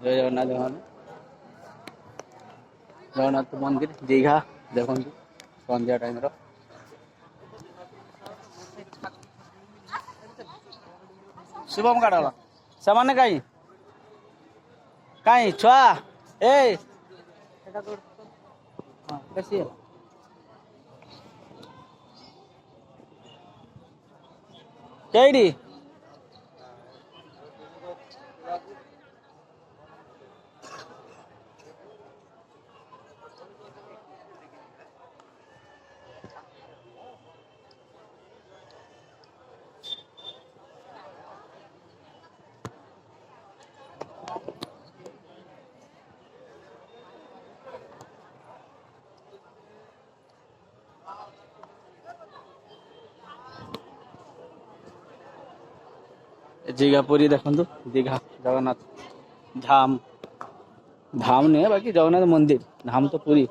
जय जगन्नाथ जगन्नाथ मंदिर दीघा देखो संध्या टाइम शुभम काटला सामान्य कहीं कहीं छुआ ए कैसी है कैडी दीघा पुरी देखो दीघा जगन्नाथ धाम धाम नहीं है बाकी जगन्नाथ मंदिर धाम तो पुरी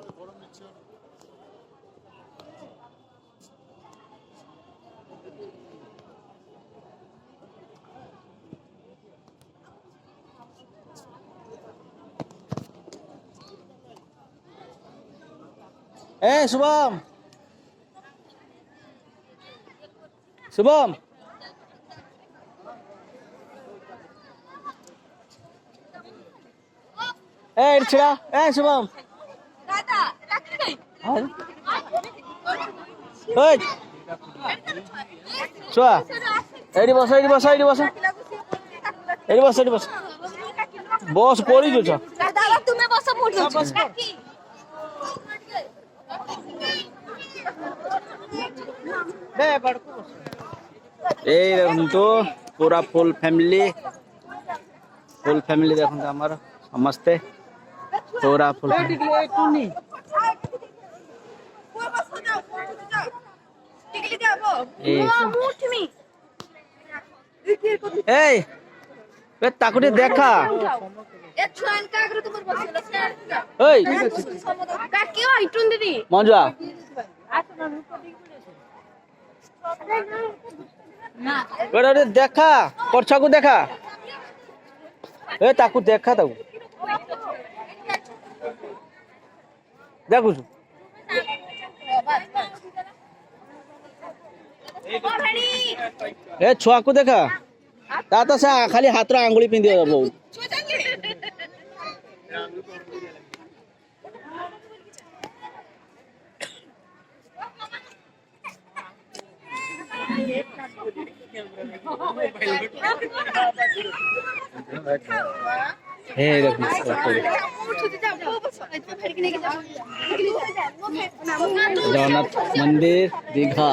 ए शुभम शुभम ए छिड़ा ए शुभम छुआ एडी बस एडी बस एडी बस एडी बस एडी बस बस पड़ी जो दादा तुम्हें बस मोड़ बस ए देखो पूरा फुल फैमिली देखो हमारा समस्ते पूरा फुल ए ताकुटी देखा मंजुआ देखा परछा को देखा ए ताकू देखा ताकू देखु ए छुआ को देखा ता तो से खाली हाथ रा आंगुली पिंदी बहु हे जगन्नाथ मंदिर दीघा